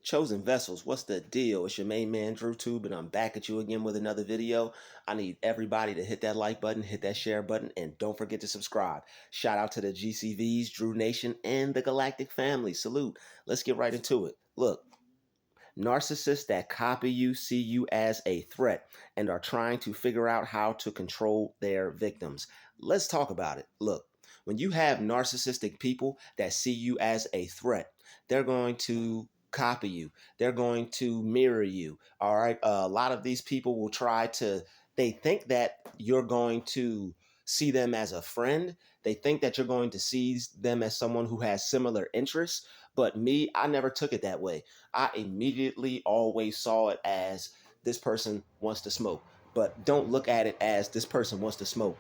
Chosen Vessels, what's the deal? It's your main man, Druuill, and I'm back at you again with another video. I need everybody to hit that like button, hit that share button, and don't forget to subscribe. Shout out to the GCVs, Drew Nation, and the Galactic family. Salute. Let's get right into it. Look, narcissists that copy you see you as a threat and are trying to figure out how to control their victims. Let's talk about it. Look, when you have narcissistic people that see you as a threat, they're going to copy you. They're going to mirror you. All right. A lot of these people will try to, they think that you're going to see them as a friend. They think that you're going to see them as someone who has similar interests. But me, I never took it that way. I immediately always saw it as this person wants to smoke. But don't look at it as this person wants to smoke.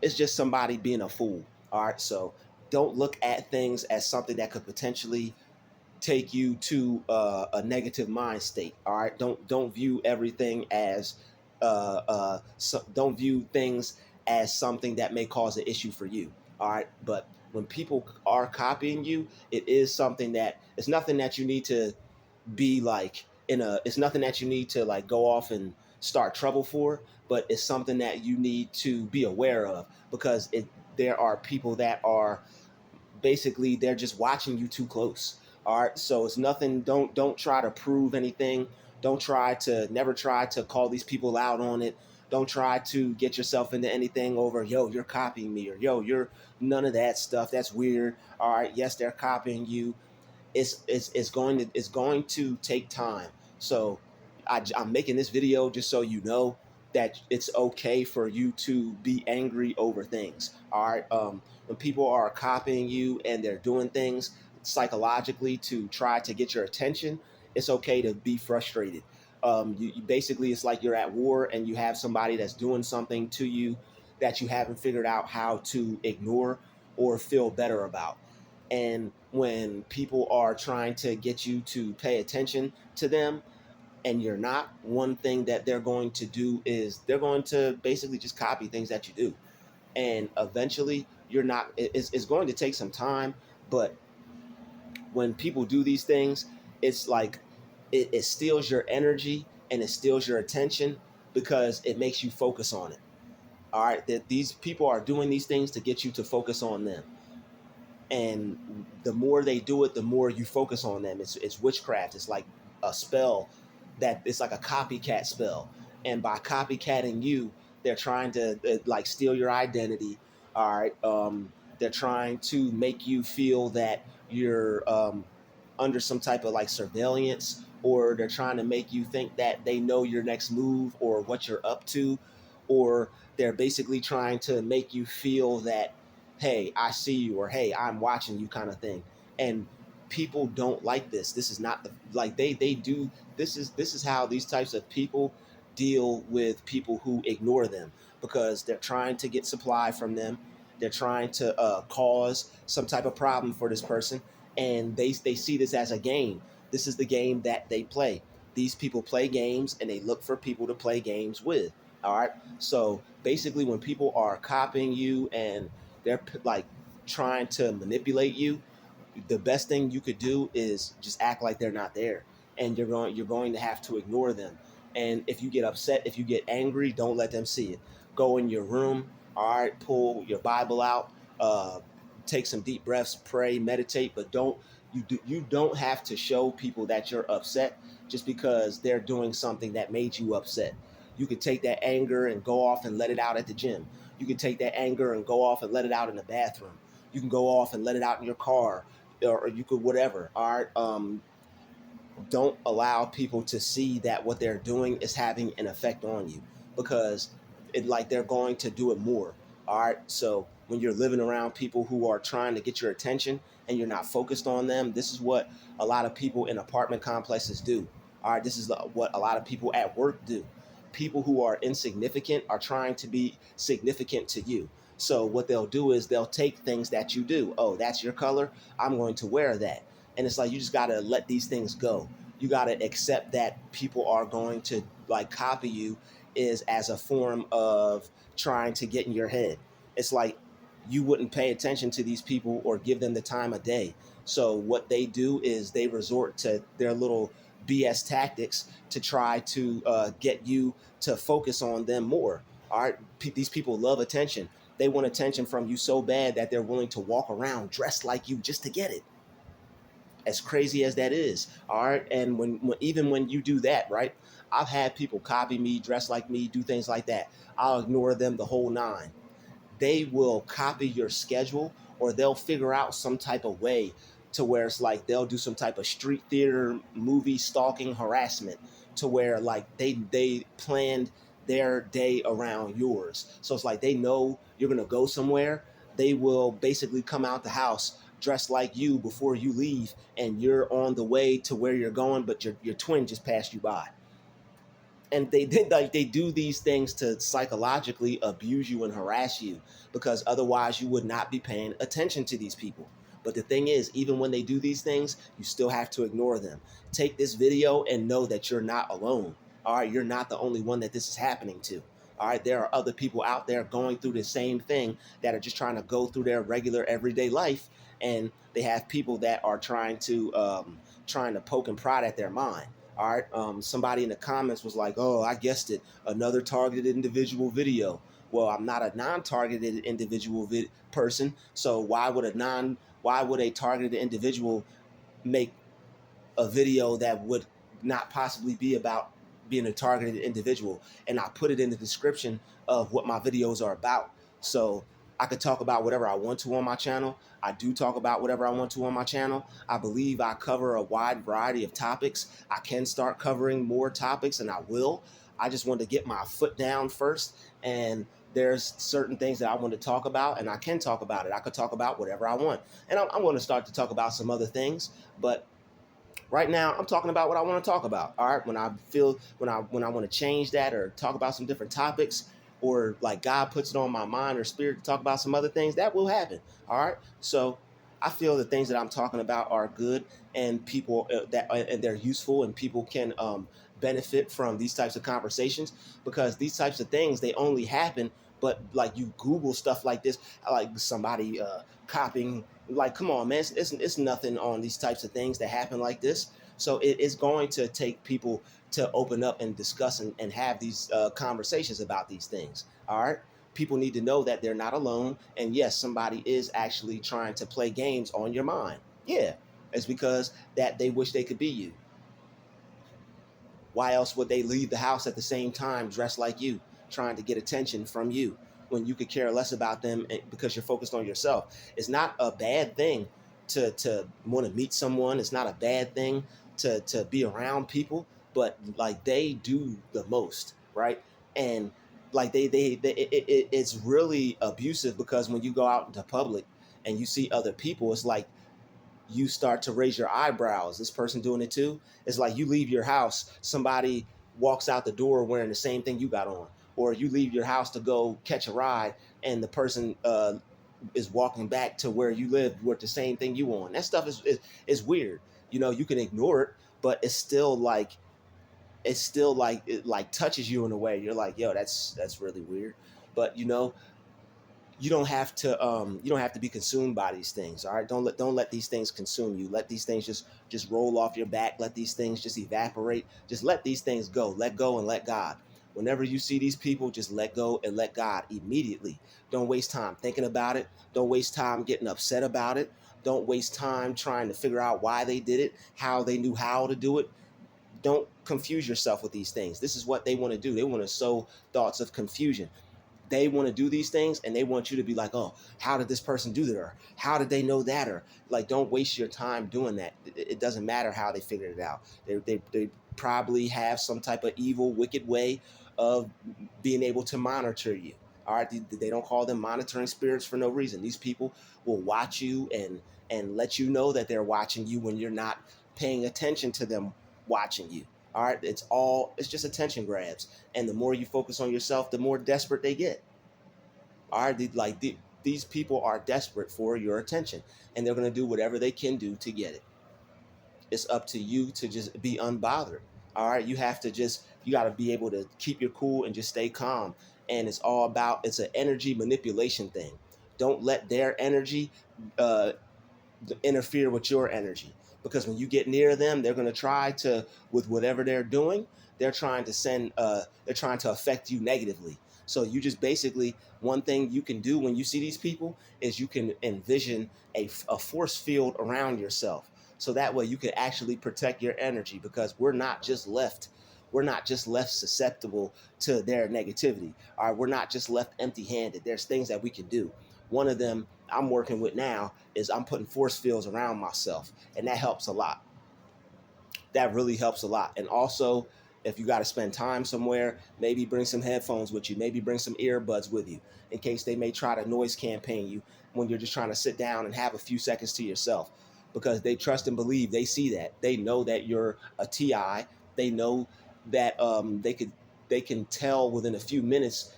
It's just somebody being a fool. All right. So don't look at things as something that could potentially take you to a negative mind state. All right. Don't view everything as don't view things as something that may cause an issue for you. All right. But when people are copying you, it is something that it's nothing that you need to be like it's nothing that you need to like go off and start trouble for, but it's something that you need to be aware of because there are people that are basically they're just watching you too close. All right, so it's nothing. Don't try to prove anything. Never try to call these people out on it. Don't try to get yourself into anything over, yo, you're copying me, or yo, you're none of that stuff. That's weird. All right, yes, they're copying you. It's going to take time. So I'm making this video just so you know that it's okay for you to be angry over things. All right. When people are copying you and they're doing things psychologically to try to get your attention, it's okay to be frustrated. You basically, it's like you're at war and you have somebody that's doing something to you that you haven't figured out how to ignore or feel better about. And when people are trying to get you to pay attention to them and you're not, one thing that they're going to do is they're going to basically just copy things that you do. And eventually you're not, it's going to take some time, but when people do these things, it's like it steals your energy and it steals your attention because it makes you focus on it. All right, that these people are doing these things to get you to focus on them, and the more they do it, the more you focus on them. It's witchcraft. It's like a spell that it's like a copycat spell, and by copycatting you, they're trying to like steal your identity. All right, they're trying to make you feel that you're under some type of like surveillance, or they're trying to make you think that they know your next move or what you're up to, or they're basically trying to make you feel that, hey, I see you, or hey, I'm watching you, kind of thing. And people don't like this. This is not the like they do. This is how these types of people deal with people who ignore them, because they're trying to get supply from them. They're trying to cause some type of problem for this person, and they see this as a game. This is the game that they play. These people play games, and they look for people to play games with. All right. So basically, when people are copying you and they're like trying to manipulate you, the best thing you could do is just act like they're not there, and you're going to have to ignore them. And if you get upset, if you get angry, don't let them see it. Go in your room. All right, pull your Bible out, uh, take some deep breaths, pray, meditate, but you don't have to show people that you're upset just because they're doing something that made you upset. You could take that anger and go off and let it out at the gym. You can take that anger and go off and let it out in the bathroom. You can go off and let it out in your car, or you could whatever. All right. Don't allow people to see that what they're doing is having an effect on you, because they're going to do it more. All right. So when you're living around people who are trying to get your attention and you're not focused on them, this is what a lot of people in apartment complexes do. All right. This is what a lot of people at work do. People who are insignificant are trying to be significant to you. So what they'll do is they'll take things that you do. Oh, that's your color. I'm going to wear that. And it's like you just got to let these things go. You got to accept that people are going to like copy you is as a form of trying to get in your head. It's like you wouldn't pay attention to these people or give them the time of day. So what they do is they resort to their little BS tactics to try to get you to focus on them more. All right, these people love attention. They want attention from you so bad that they're willing to walk around dressed like you just to get it. As crazy as that is, all right. And when even when you do that, right? I've had people copy me, dress like me, do things like that. I'll ignore them the whole nine. They will copy your schedule, or they'll figure out some type of way to where it's like they'll do some type of street theater movie stalking harassment to where like they planned their day around yours. So it's like they know you're gonna go somewhere. They will basically come out the house dressed like you before you leave, and you're on the way to where you're going, but your twin just passed you by. And they did like they do these things to psychologically abuse you and harass you, because otherwise you would not be paying attention to these people. But the thing is, even when they do these things, you still have to ignore them. Take this video and know that you're not alone. All right, you're not the only one that this is happening to. All right, there are other people out there going through the same thing that are just trying to go through their regular everyday life, and they have people that are trying to poke and prod at their mind. All right. Somebody in the comments was like, "Oh, I guessed it. Another targeted individual video." Well, I'm not a non-targeted individual person. So why would a targeted individual make a video that would not possibly be about being a targeted individual? And I put it in the description of what my videos are about. So I could talk about whatever I want to on my channel. I do talk about whatever I want to on my channel. I believe I cover a wide variety of topics. I can start covering more topics, and I will. I just want to get my foot down first, and there's certain things that I want to talk about, and I can talk about it. I could talk about whatever I want, and I'm going to start to talk about some other things, but right now I'm talking about what I want to talk about. All right, when I want to change that or talk about some different topics, or like God puts it on my mind or spirit to talk about some other things, that will happen. All right, so I feel the things that I'm talking about are good, and people and they're useful, and people can benefit from these types of conversations, because these types of things, they only happen. But like, you Google stuff like this, like somebody copying, like, come on, man, it's nothing on these types of things that happen like this. So it is going to take people to open up and discuss and have these conversations about these things. All right, people need to know that they're not alone, and yes, somebody is actually trying to play games on your mind. Yeah, it's because that they wish they could be you. Why else would they leave the house at the same time dressed like you, trying to get attention from you, when you could care less about them because you're focused on yourself? It's not a bad thing to want to meet someone. It's not a bad thing to be around people, but like, they do the most, right? And like it's really abusive, because when you go out into public and you see other people, it's like you start to raise your eyebrows. This person doing it too? It's like you leave your house, somebody walks out the door wearing the same thing you got on, or you leave your house to go catch a ride, and the person is walking back to where you live with the same thing you on. That stuff is weird. You know, you can ignore it, but it's still like it like touches you in a way. You're like, yo, that's really weird. But you don't have to be consumed by these things. All right, don't let these things consume you. Let these things just roll off your back. Let these things just evaporate. Just let these things go. Let go and let God. Whenever you see these people, just let go and let God immediately. Don't waste time thinking about it. Don't waste time getting upset about it. Don't waste time trying to figure out why they did it, how they knew how to do it. Don't confuse yourself with these things. This is what they want to do. They want to sow thoughts of confusion. They want to do these things, and they want you to be like, oh, how did this person do that? Or how did they know that? Or like, don't waste your time doing that. It doesn't matter how they figured it out. They probably have some type of evil, wicked way of being able to monitor you. All right, they don't call them monitoring spirits for no reason. These people will watch you and let you know that they're watching you when you're not paying attention to them watching you. All right, it's just attention grabs, and the more you focus on yourself, the more desperate they get. All right, these people are desperate for your attention, and they're going to do whatever they can do to get it. It's up to you to just be unbothered. All right, you got to be able to keep your cool and just stay calm. And it's an energy manipulation thing. don't let their energy uh, interfere with your energy, because when you get near them, they're going to try to, with whatever they're doing, they're trying to they're trying to affect you negatively. So you just basically, one thing you can do when you see these people is you can envision a force field around yourself, so that way you can actually protect your energy, because we're not just left susceptible to their negativity. All right, we're not just left empty handed. There's things that we can do. One of them I'm working with now is I'm putting force fields around myself, and that helps a lot. That really helps a lot. And also, if you got to spend time somewhere, maybe bring some headphones with you, maybe bring some earbuds with you, in case they may try to noise campaign you when you're just trying to sit down and have a few seconds to yourself, because they trust and believe, they see that, they know that you're a TI, they know that they can tell within a few minutes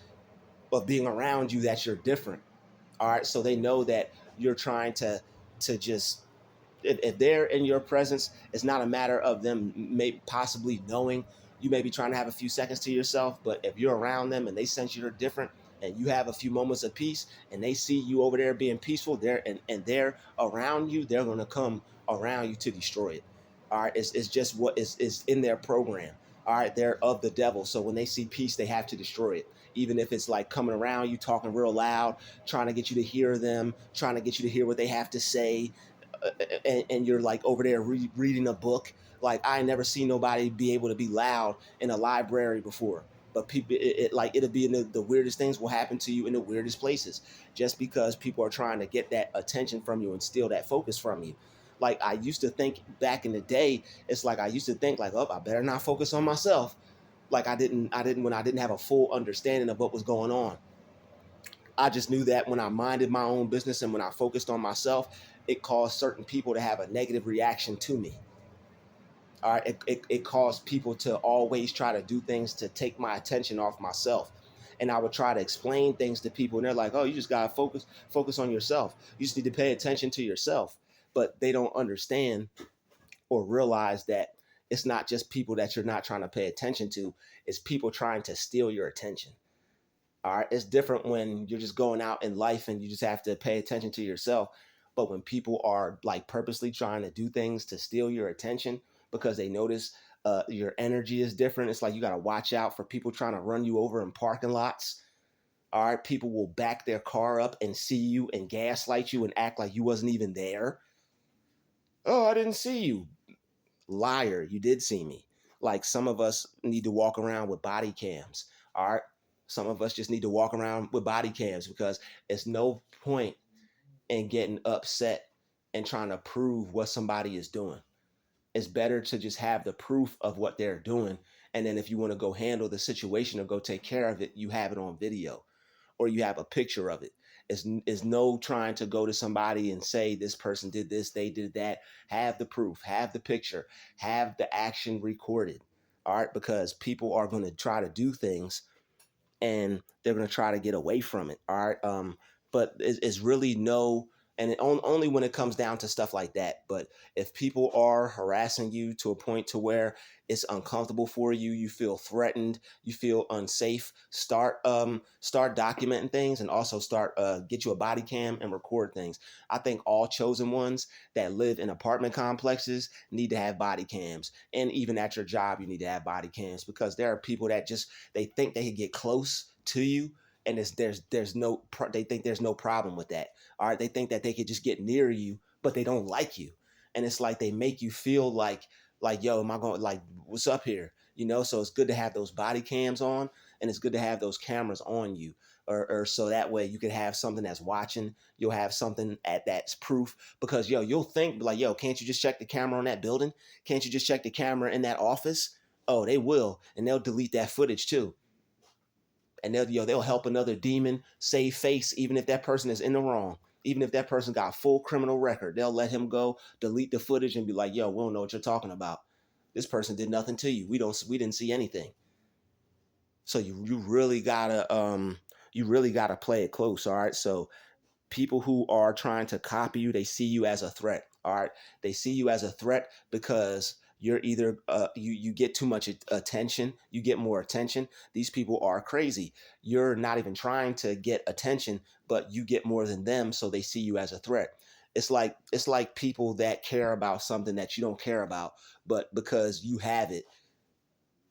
of being around you that you're different. All right, so they know that you're trying to just, if they're in your presence, it's not a matter of them may possibly knowing you may be trying to have a few seconds to yourself, but if you're around them and they sense you're different and you have a few moments of peace and they see you over there being peaceful, and they're around you, they're going to come around you to destroy it. All right, it's just what is in their program. All right, they're of the devil, so when they see peace, they have to destroy it. Even if it's like coming around you, talking real loud, trying to get you to hear them, trying to get you to hear what they have to say, and you're like over there reading a book. Like, I never seen nobody be able to be loud in a library before. But people, like, it'll be in the weirdest things will happen to you in the weirdest places, just because people are trying to get that attention from you and steal that focus from you. Like, I used to think back in the day, it's like I used to think like, oh, I better not focus on myself. Like, I didn't when I didn't have a full understanding of what was going on. I just knew that when I minded my own business and when I focused on myself, it caused certain people to have a negative reaction to me. All right, it caused people to always try to do things to take my attention off myself. And I would try to explain things to people, and they're like, "Oh, you just gotta focus on yourself. You just need to pay attention to yourself." But they don't understand or realize that it's not just people that you're not trying to pay attention to; it's people trying to steal your attention. All right. It's different when you're just going out in life and you just have to pay attention to yourself. But when people are like purposely trying to do things to steal your attention because they notice your energy is different, it's like you got to watch out for people trying to run you over in parking lots. All right. People will back their car up and see you and gaslight you and act like you wasn't even there. Oh, I didn't see you. Liar, you did see me. Like, some of us need to walk around with body cams. All right. Some of us just need to walk around with body cams, because it's no point in getting upset and trying to prove what somebody is doing. It's better to just have the proof of what they're doing. And then if you want to go handle the situation or go take care of it, you have it on video or you have a picture of it. It's no trying to go to somebody and say this person did this, they did that. Have the proof, have the picture, have the action recorded. All right, because people are going to try to do things and they're going to try to get away from it. All right. But it's really no, and only when it comes down to stuff like that. But if people are harassing you to a point to where it's uncomfortable for you, you feel threatened, you feel unsafe, start documenting things, and also start get you a body cam and record things. I think all chosen ones that live in apartment complexes need to have body cams, and even at your job you need to have body cams, because there are people that just, they think they can get close to you, and there's no they think there's no problem with that. All right, they think that they could just get near you, but they don't like you, and it's like they make you feel like, yo, am I going, like, what's up here, so it's good to have those body cams on, and it's good to have those cameras on you, or so that way you can have something that's watching, you'll have something at that's proof, because you'll think like, yo, can't you just check the camera on that building, can't you just check the camera in that office? Oh, they will, and they'll delete that footage too, and they'll help another demon save face, even if that person is in the wrong. Even if that person got a full criminal record, they'll let him go, delete the footage, and be like, "Yo, we don't know what you're talking about. This person did nothing to you. We didn't see anything." So you really gotta play it close. All right. So people who are trying to copy you, they see you as a threat. All right. They see you as a threat because You're either you get too much attention, you get more attention. These people are crazy. You're not even trying to get attention, but you get more than them, so they see you as a threat. It's like people that care about something that you don't care about, but because you have it,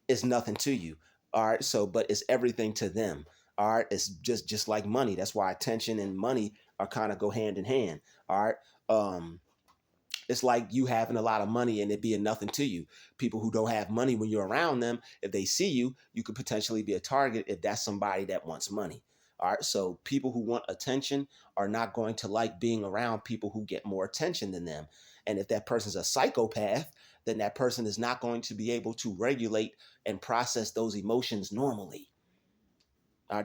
it's nothing to you. All right. So, but it's everything to them. All right. It's just like money. That's why attention and money are kind of go hand in hand. All right. Um, it's like you having a lot of money and it being nothing to you. People who don't have money, when you're around them, if they see you, you could potentially be a target if that's somebody that wants money. All right. So people who want attention are not going to like being around people who get more attention than them. And if that person's a psychopath, then that person is not going to be able to regulate and process those emotions normally.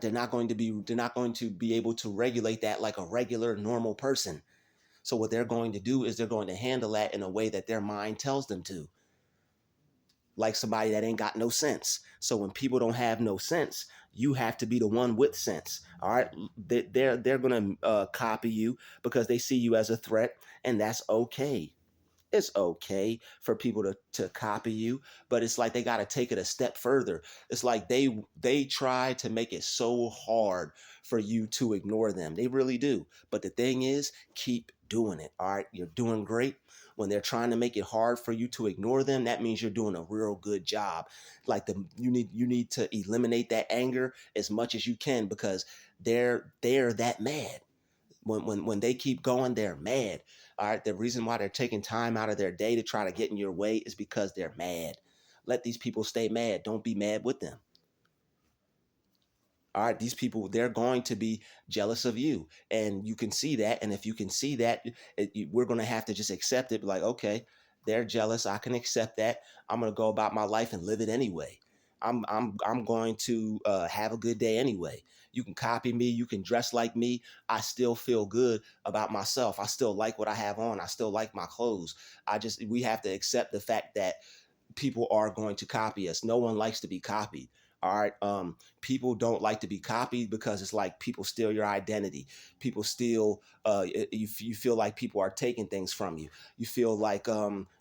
They're not going to be able to regulate that like a regular normal person. So what they're going to do is they're going to handle that in a way that their mind tells them to, like somebody that ain't got no sense. So when people don't have no sense, you have to be the one with sense. All right, they're gonna copy you because they see you as a threat, and that's okay. It's okay for people to copy you, but it's like they got to take it a step further. It's like they try to make it so hard for you to ignore them. They really do. But the thing is, keep doing it. All right, you're doing great. When they're trying to make it hard for you to ignore them, that means you're doing a real good job. Like you need to eliminate that anger as much as you can, because they're that mad. When they keep going, they're mad. All right. The reason why they're taking time out of their day to try to get in your way is because they're mad. Let these people stay mad. Don't be mad with them. All right, these people, they're going to be jealous of you, and you can see that. And if you can see that, we're going to have to just accept it. Be like, okay, they're jealous. I can accept that. I'm going to go about my life and live it anyway. I'm going to have a good day anyway. You can copy me, you can dress like me. I still feel good about myself. I still like what I have on. I still like my clothes. We have to accept the fact that people are going to copy us. No one likes to be copied. All right. People don't like to be copied because it's like people steal your identity. People steal. You feel like people are taking things from you. You feel like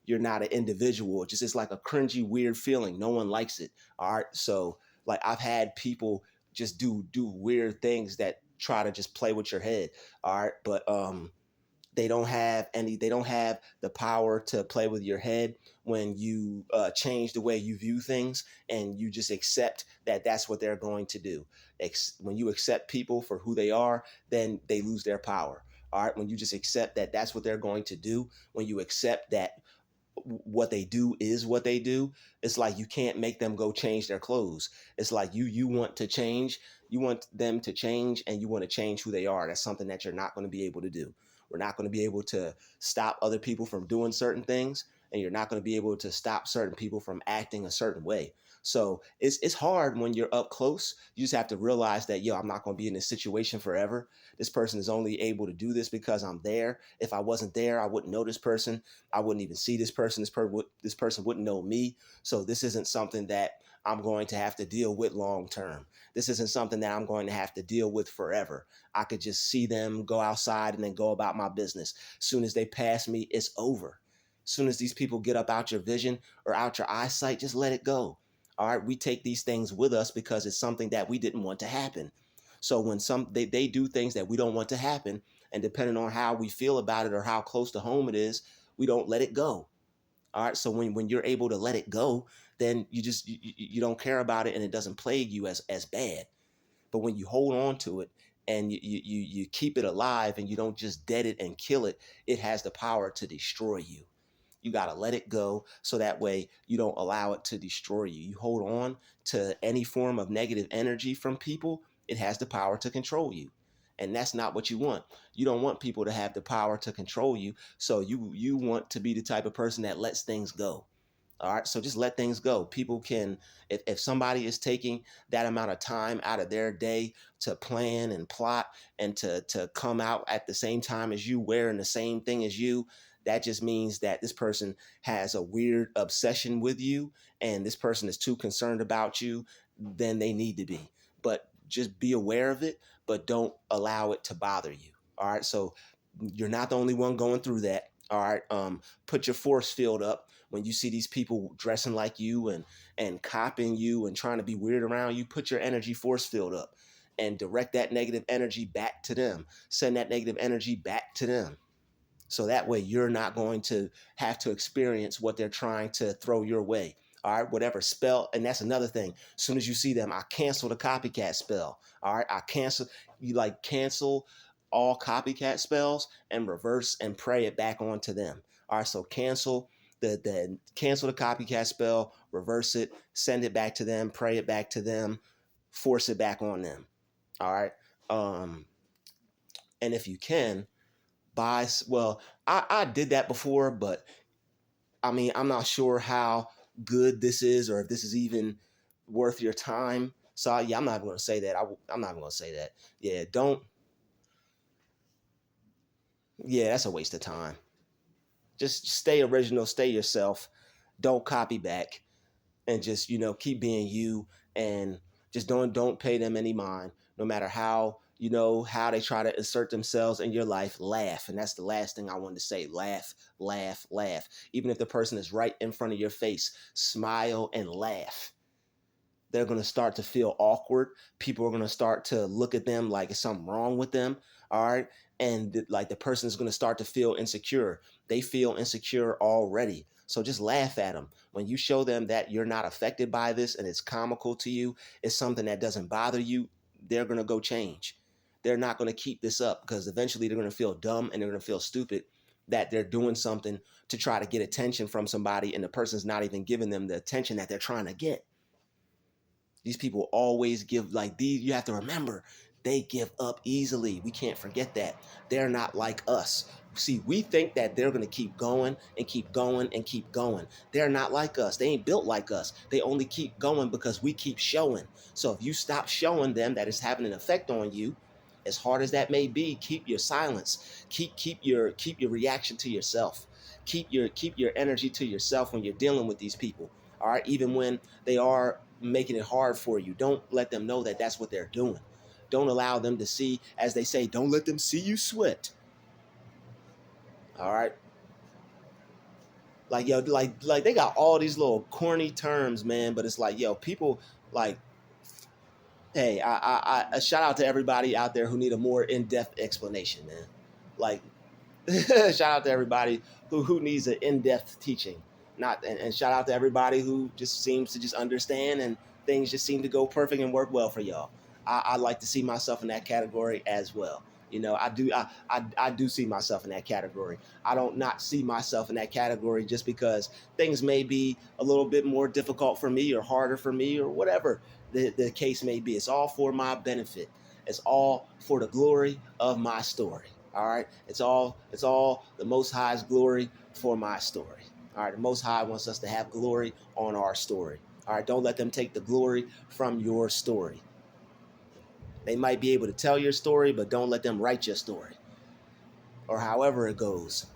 you're not an individual. It's like a cringy, weird feeling. No one likes it. All right. So like I've had people just do weird things that try to just play with your head. All right. But they don't have the power to play with your head when you change the way you view things, and you just accept that that's what they're going to do. When you accept people for who they are, then they lose their power. All right, when you just accept that that's what they're going to do, when you accept that what they do is what they do, it's like you can't make them go change their clothes. It's like you want to change, you want them to change, and you want to change who they are. That's something that you're not going to be able to do. We're not going to be able to stop other people from doing certain things, and you're not going to be able to stop certain people from acting a certain way. So it's hard when you're up close. You just have to realize that, yo, I'm not going to be in this situation forever. This person is only able to do this because I'm there. If I wasn't there, I wouldn't know this person. I wouldn't even see this person. This person wouldn't know me. So this isn't something that I'm going to have to deal with long term. This isn't something that I'm going to have to deal with forever. I could just see them go outside and then go about my business. Soon as they pass me, it's over. Soon as these people get up out your vision or out your eyesight, just let it go. All right, we take these things with us because it's something that we didn't want to happen. So when they do things that we don't want to happen, and depending on how we feel about it or how close to home it is, we don't let it go. All right. So when you're able to let it go, then you don't care about it, and it doesn't plague you as bad. But when you hold on to it and you keep it alive and you don't just dead it and kill it, it has the power to destroy you. You got to let it go so that way you don't allow it to destroy you. You hold on to any form of negative energy from people, it has the power to control you. And that's not what you want. You don't want people to have the power to control you. So you want to be the type of person that lets things go. All right. So just let things go. People can, if somebody is taking that amount of time out of their day to plan and plot and to come out at the same time as you, wearing the same thing as you, that just means that this person has a weird obsession with you, and this person is too concerned about you than they need to be. But just be aware of it, but don't allow it to bother you. All right. So you're not the only one going through that. All right. Put your force field up. when you see these people dressing like you and copying you and trying to be weird around you, put your energy force field up and direct that negative energy back to them. Send that negative energy back to them. So that way you're not going to have to experience what they're trying to throw your way. All right, whatever spell. And that's another thing. As soon as you see them, I cancel the copycat spell. All right, I cancel, you like cancel all copycat spells and reverse and pray it back onto them. All right, so cancel the copycat spell, reverse it, send it back to them, pray it back to them, force it back on them. All right. Um, and if you can, buy, well, I did that before, but I mean, I'm not sure how good this is or if this is even worth your time. So yeah, I'm not going to say that. I'm not going to say that. Yeah, don't. Yeah, that's a waste of time. Just stay original, stay yourself. Don't copy back, and just keep being you, and just don't pay them any mind. No matter how how they try to assert themselves in your life, laugh. And that's the last thing I wanted to say. Laugh, laugh, laugh. Even if the person is right in front of your face, smile and laugh. They're going to start to feel awkward. People are going to start to look at them like there's something wrong with them. All right. And like the person is going to start to feel insecure. They feel insecure already. So just laugh at them. When you show them that you're not affected by this and it's comical to you, it's something that doesn't bother you, they're going to go change. They're not going to keep this up because eventually they're going to feel dumb and they're going to feel stupid that they're doing something to try to get attention from somebody and the person's not even giving them the attention that they're trying to get. These people always give, like, these, you have to remember, they give up easily. We can't forget that. They're not like us. See, we think that they're going to keep going and keep going and keep going. They're not like us. They ain't built like us. They only keep going because we keep showing. So if you stop showing them that it's having an effect on you, as hard as that may be, keep your silence. Keep your reaction to yourself. Keep your energy to yourself when you're dealing with these people. All right, even when they are making it hard for you, don't let them know that that's what they're doing. Don't allow them to see, as they say, don't let them see you sweat. All right, like yo, like they got all these little corny terms, man. But it's like, yo, people like, hey, I shout out to everybody out there who need a more in-depth explanation, man. Like, shout out to everybody who needs an in-depth teaching. Not and shout out to everybody who just seems to just understand and things just seem to go perfect and work well for y'all. I like to see myself in that category as well. I do see myself in that category. I don't not see myself in that category just because things may be a little bit more difficult for me or harder for me or whatever the case may be. It's all for my benefit. It's all for the glory of my story. All right. It's all the Most High's glory for my story. All right. The Most High wants us to have glory on our story. All right. Don't let them take the glory from your story. They might be able to tell your story, but don't let them write your story or however it goes.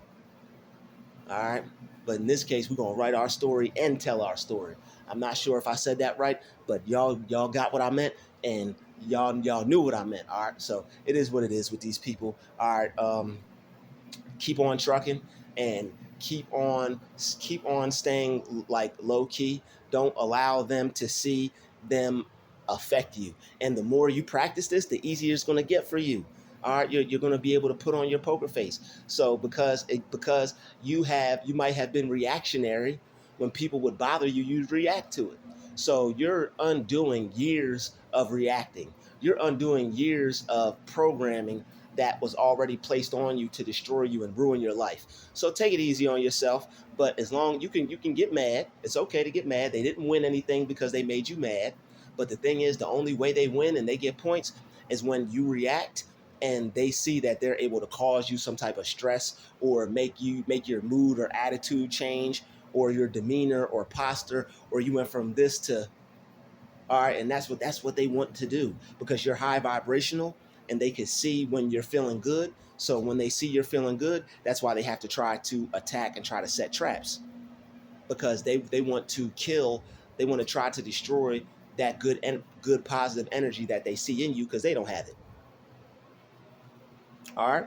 All right. But in this case, we're gonna write our story and tell our story. I'm not sure if I said that right, but y'all got what I meant, and y'all knew what I meant. All right. So it is what it is with these people. All right. Keep on trucking and keep on staying like low key. Don't allow them to see them affect you. And the more you practice this, the easier it's going to get for you. All right, you're going to be able to put on your poker face. So because you might have been reactionary when people would bother you, you'd react to it. So you're undoing years of reacting. You're undoing years of programming that was already placed on you to destroy you and ruin your life. So take it easy on yourself. But as long you can get mad. It's okay to get mad. They didn't win anything because they made you mad. But the thing is, the only way they win and they get points is when you react and they see that they're able to cause you some type of stress or make your mood or attitude change or your demeanor or posture, or you went from this to all right, and that's what they want to do because you're high vibrational and they can see when you're feeling good. So when they see you're feeling good, that's why they have to try to attack and try to set traps because they want to kill, they want to try to destroy that good positive energy that they see in you because they don't have it. All right,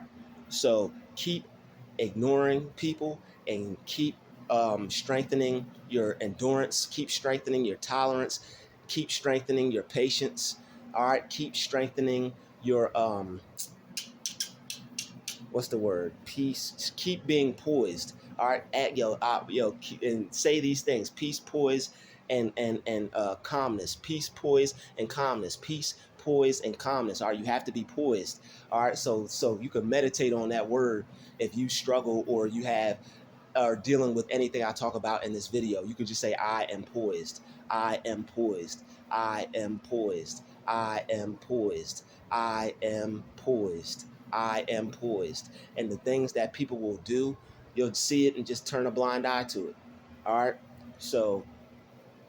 so keep ignoring people and keep strengthening your endurance, keep strengthening your tolerance, keep strengthening your patience. All right, keep strengthening your what's the word? Peace. Keep being poised. All right, and say these things: peace, poise, and calmness. Peace, poise, and calmness. Peace, poise, and calmness. All right, you have to be poised. All right, so you can meditate on that word if you struggle or you have are dealing with anything I talk about in this video. You can just say, I am poised. I am poised. I am poised. I am poised. I am poised. I am poised. And the things that people will do, you'll see it and just turn a blind eye to it. All right. So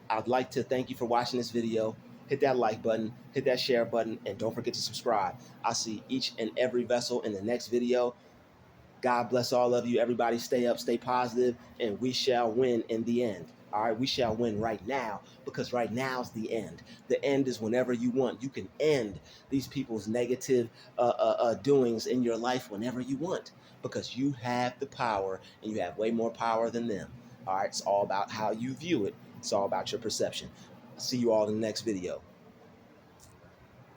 I'd like to thank you for watching this video. Hit that like button, hit that share button, and don't forget to subscribe. I'll see each and every vessel in the next video. God bless all of you. Everybody stay up, stay positive, and we shall win in the end. All right, we shall win right now because right now is the end. The end is whenever you want. You can end these people's negative doings in your life whenever you want because you have the power and you have way more power than them. All right, it's all about how you view it. It's all about your perception. I'll see you all in the next video.